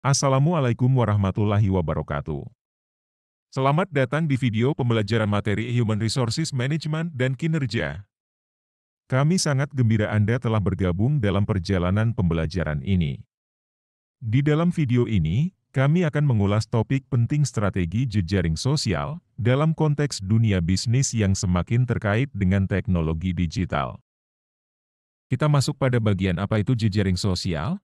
Assalamualaikum warahmatullahi wabarakatuh. Selamat datang di video pembelajaran materi Human Resources Management dan Kinerja. Kami sangat gembira Anda telah bergabung dalam perjalanan pembelajaran ini. Di dalam video ini, kami akan mengulas topik penting strategi jejaring sosial dalam konteks dunia bisnis yang semakin terkait dengan teknologi digital. Kita masuk pada bagian apa itu jejaring sosial?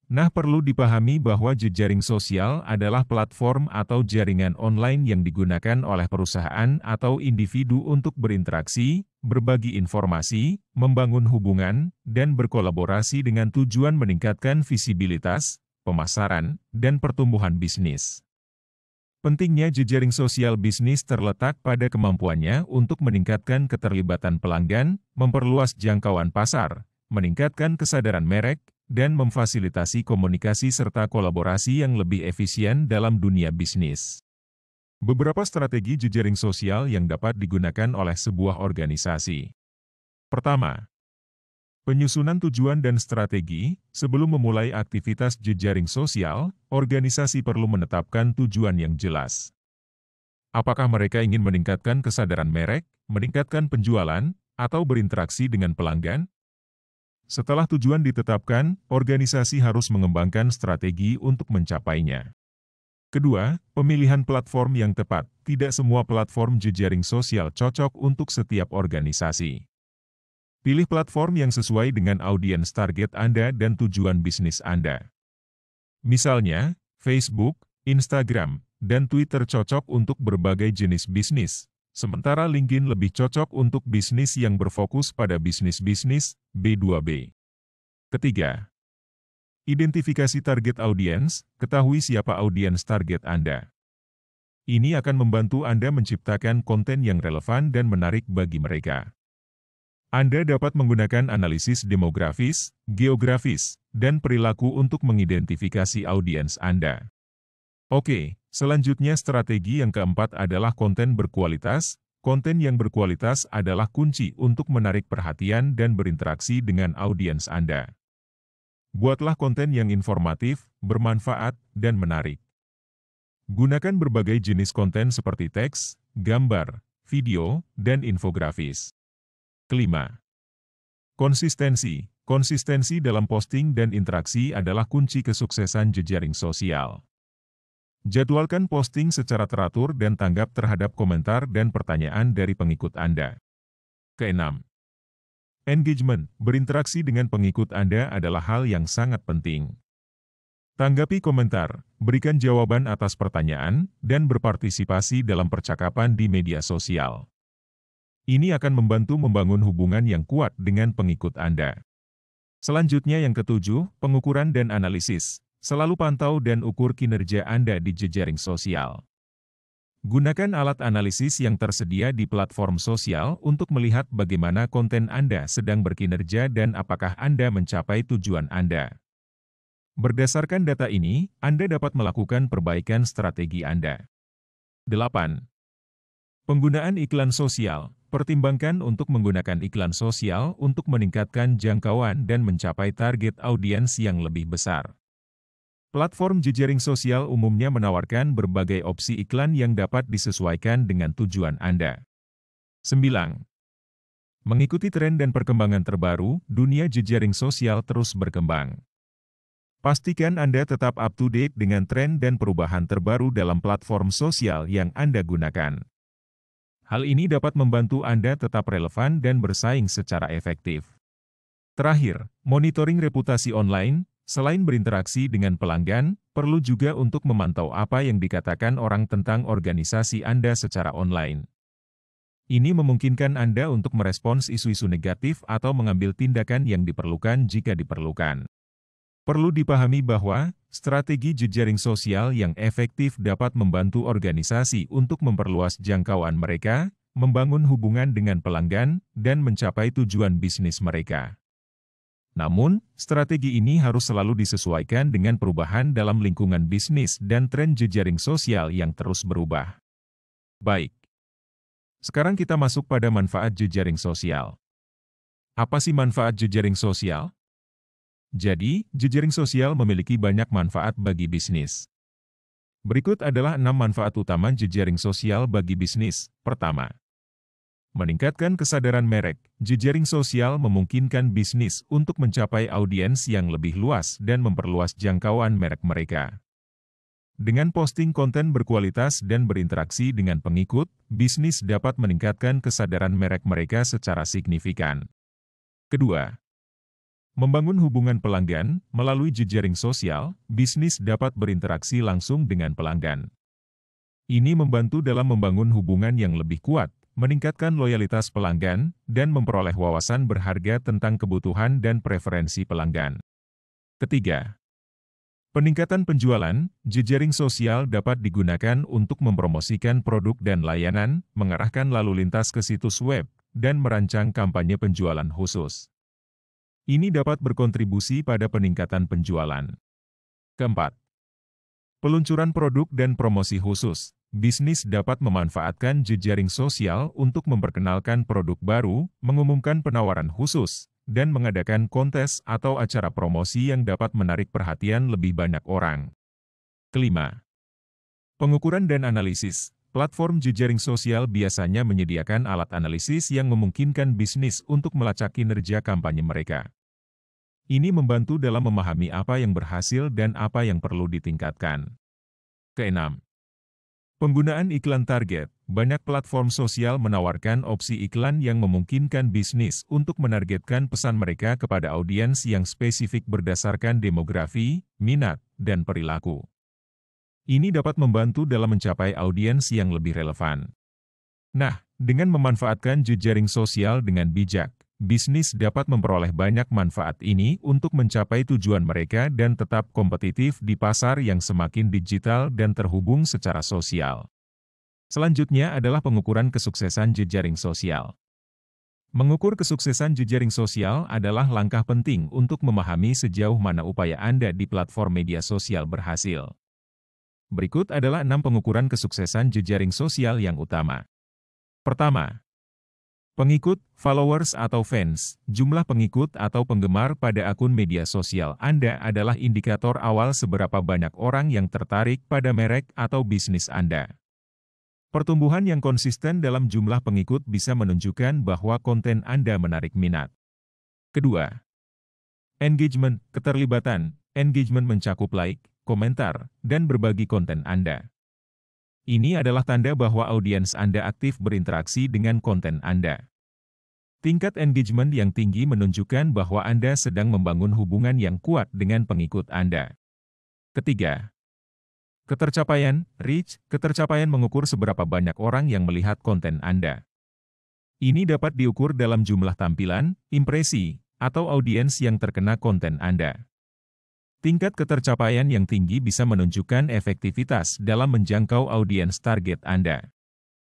Nah, perlu dipahami bahwa jejaring sosial adalah platform atau jaringan online yang digunakan oleh perusahaan atau individu untuk berinteraksi, berbagi informasi, membangun hubungan, dan berkolaborasi dengan tujuan meningkatkan visibilitas, pemasaran, dan pertumbuhan bisnis. Pentingnya jejaring sosial bisnis terletak pada kemampuannya untuk meningkatkan keterlibatan pelanggan, memperluas jangkauan pasar, meningkatkan kesadaran merek, dan memfasilitasi komunikasi serta kolaborasi yang lebih efisien dalam dunia bisnis. Beberapa strategi jejaring sosial yang dapat digunakan oleh sebuah organisasi. Pertama, penyusunan tujuan dan strategi. Sebelum memulai aktivitas jejaring sosial, organisasi perlu menetapkan tujuan yang jelas. Apakah mereka ingin meningkatkan kesadaran merek, meningkatkan penjualan, atau berinteraksi dengan pelanggan? Setelah tujuan ditetapkan, organisasi harus mengembangkan strategi untuk mencapainya. Kedua, pemilihan platform yang tepat. Tidak semua platform jejaring sosial cocok untuk setiap organisasi. Pilih platform yang sesuai dengan audiens target Anda dan tujuan bisnis Anda. Misalnya, Facebook, Instagram, dan Twitter cocok untuk berbagai jenis bisnis. Sementara LinkedIn lebih cocok untuk bisnis yang berfokus pada bisnis-bisnis B2B. Ketiga, identifikasi target audiens. Ketahui siapa audiens target Anda. Ini akan membantu Anda menciptakan konten yang relevan dan menarik bagi mereka. Anda dapat menggunakan analisis demografis, geografis, dan perilaku untuk mengidentifikasi audiens Anda. Oke, selanjutnya strategi yang keempat adalah konten berkualitas. Konten yang berkualitas adalah kunci untuk menarik perhatian dan berinteraksi dengan audiens Anda. Buatlah konten yang informatif, bermanfaat, dan menarik. Gunakan berbagai jenis konten seperti teks, gambar, video, dan infografis. Kelima, konsistensi. Konsistensi dalam posting dan interaksi adalah kunci kesuksesan jejaring sosial. Jadwalkan posting secara teratur dan tanggap terhadap komentar dan pertanyaan dari pengikut Anda. Keenam, engagement. Berinteraksi dengan pengikut Anda adalah hal yang sangat penting. Tanggapi komentar, berikan jawaban atas pertanyaan, dan berpartisipasi dalam percakapan di media sosial. Ini akan membantu membangun hubungan yang kuat dengan pengikut Anda. Selanjutnya yang ketujuh, pengukuran dan analisis. Selalu pantau dan ukur kinerja Anda di jejaring sosial. Gunakan alat analisis yang tersedia di platform sosial untuk melihat bagaimana konten Anda sedang berkinerja dan apakah Anda mencapai tujuan Anda. Berdasarkan data ini, Anda dapat melakukan perbaikan strategi Anda. 8. Penggunaan iklan sosial. Pertimbangkan untuk menggunakan iklan sosial untuk meningkatkan jangkauan dan mencapai target audiens yang lebih besar. Platform jejaring sosial umumnya menawarkan berbagai opsi iklan yang dapat disesuaikan dengan tujuan Anda. 9. Mengikuti tren dan perkembangan terbaru, dunia jejaring sosial terus berkembang. Pastikan Anda tetap up-to-date dengan tren dan perubahan terbaru dalam platform sosial yang Anda gunakan. Hal ini dapat membantu Anda tetap relevan dan bersaing secara efektif. Terakhir, monitoring reputasi online. Selain berinteraksi dengan pelanggan, perlu juga untuk memantau apa yang dikatakan orang tentang organisasi Anda secara online. Ini memungkinkan Anda untuk merespons isu-isu negatif atau mengambil tindakan yang diperlukan jika diperlukan. Perlu dipahami bahwa, strategi jejaring sosial yang efektif dapat membantu organisasi untuk memperluas jangkauan mereka, membangun hubungan dengan pelanggan, dan mencapai tujuan bisnis mereka. Namun, strategi ini harus selalu disesuaikan dengan perubahan dalam lingkungan bisnis dan tren jejaring sosial yang terus berubah. Baik. Sekarang kita masuk pada manfaat jejaring sosial. Apa sih manfaat jejaring sosial? Jadi, jejaring sosial memiliki banyak manfaat bagi bisnis. Berikut adalah 6 manfaat utama jejaring sosial bagi bisnis. Pertama, meningkatkan kesadaran merek. Jejaring sosial memungkinkan bisnis untuk mencapai audiens yang lebih luas dan memperluas jangkauan merek mereka. Dengan posting konten berkualitas dan berinteraksi dengan pengikut, bisnis dapat meningkatkan kesadaran merek mereka secara signifikan. Kedua, membangun hubungan pelanggan. Melalui jejaring sosial, bisnis dapat berinteraksi langsung dengan pelanggan. Ini membantu dalam membangun hubungan yang lebih kuat, meningkatkan loyalitas pelanggan, dan memperoleh wawasan berharga tentang kebutuhan dan preferensi pelanggan. Ketiga, peningkatan penjualan. Jejaring sosial dapat digunakan untuk mempromosikan produk dan layanan, mengarahkan lalu lintas ke situs web, dan merancang kampanye penjualan khusus. Ini dapat berkontribusi pada peningkatan penjualan. Keempat, peluncuran produk dan promosi khusus. Bisnis dapat memanfaatkan jejaring sosial untuk memperkenalkan produk baru, mengumumkan penawaran khusus, dan mengadakan kontes atau acara promosi yang dapat menarik perhatian lebih banyak orang. Kelima, pengukuran dan analisis. Platform jejaring sosial biasanya menyediakan alat analisis yang memungkinkan bisnis untuk melacak kinerja kampanye mereka. Ini membantu dalam memahami apa yang berhasil dan apa yang perlu ditingkatkan. Keenam, penggunaan iklan target. Banyak platform sosial menawarkan opsi iklan yang memungkinkan bisnis untuk menargetkan pesan mereka kepada audiens yang spesifik berdasarkan demografi, minat, dan perilaku. Ini dapat membantu dalam mencapai audiens yang lebih relevan. Nah, dengan memanfaatkan jejaring sosial dengan bijak, bisnis dapat memperoleh banyak manfaat ini untuk mencapai tujuan mereka dan tetap kompetitif di pasar yang semakin digital dan terhubung secara sosial. Selanjutnya adalah pengukuran kesuksesan jejaring sosial. Mengukur kesuksesan jejaring sosial adalah langkah penting untuk memahami sejauh mana upaya Anda di platform media sosial berhasil. Berikut adalah 6 pengukuran kesuksesan jejaring sosial yang utama. Pertama, pengikut, followers atau fans. Jumlah pengikut atau penggemar pada akun media sosial Anda adalah indikator awal seberapa banyak orang yang tertarik pada merek atau bisnis Anda. Pertumbuhan yang konsisten dalam jumlah pengikut bisa menunjukkan bahwa konten Anda menarik minat. Kedua, engagement, keterlibatan. Engagement mencakup like, komentar, dan berbagi konten Anda. Ini adalah tanda bahwa audiens Anda aktif berinteraksi dengan konten Anda. Tingkat engagement yang tinggi menunjukkan bahwa Anda sedang membangun hubungan yang kuat dengan pengikut Anda. Ketiga, ketercapaian, reach. Ketercapaian mengukur seberapa banyak orang yang melihat konten Anda. Ini dapat diukur dalam jumlah tampilan, impresi, atau audiens yang terkena konten Anda. Tingkat ketercapaian yang tinggi bisa menunjukkan efektivitas dalam menjangkau audiens target Anda.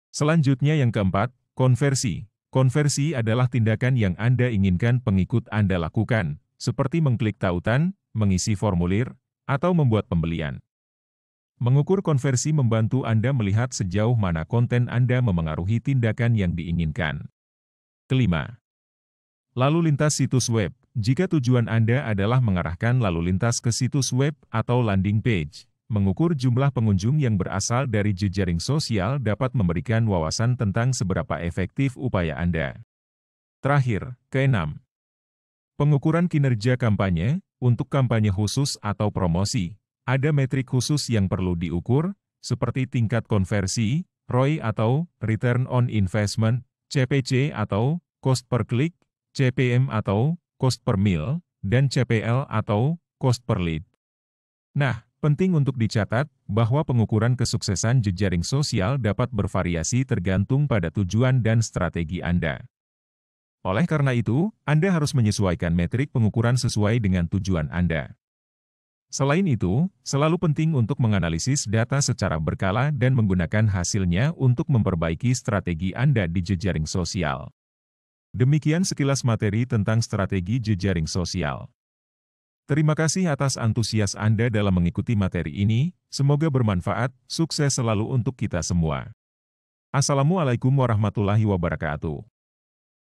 Selanjutnya yang keempat, konversi. Konversi adalah tindakan yang Anda inginkan pengikut Anda lakukan, seperti mengklik tautan, mengisi formulir, atau membuat pembelian. Mengukur konversi membantu Anda melihat sejauh mana konten Anda memengaruhi tindakan yang diinginkan. Kelima, lalu lintas situs web. Jika tujuan Anda adalah mengarahkan lalu lintas ke situs web atau landing page, mengukur jumlah pengunjung yang berasal dari jejaring sosial dapat memberikan wawasan tentang seberapa efektif upaya Anda. Terakhir, keenam, pengukuran kinerja kampanye. Untuk kampanye khusus atau promosi, ada metrik khusus yang perlu diukur, seperti tingkat konversi, ROI atau Return on Investment, CPC atau Cost per Click, CPM atau Cost per Mil, dan CPL atau Cost per Lead. Nah, penting untuk dicatat bahwa pengukuran kesuksesan jejaring sosial dapat bervariasi tergantung pada tujuan dan strategi Anda. Oleh karena itu, Anda harus menyesuaikan metrik pengukuran sesuai dengan tujuan Anda. Selain itu, selalu penting untuk menganalisis data secara berkala dan menggunakan hasilnya untuk memperbaiki strategi Anda di jejaring sosial. Demikian sekilas materi tentang strategi jejaring sosial. Terima kasih atas antusias Anda dalam mengikuti materi ini, semoga bermanfaat, sukses selalu untuk kita semua. Assalamualaikum warahmatullahi wabarakatuh.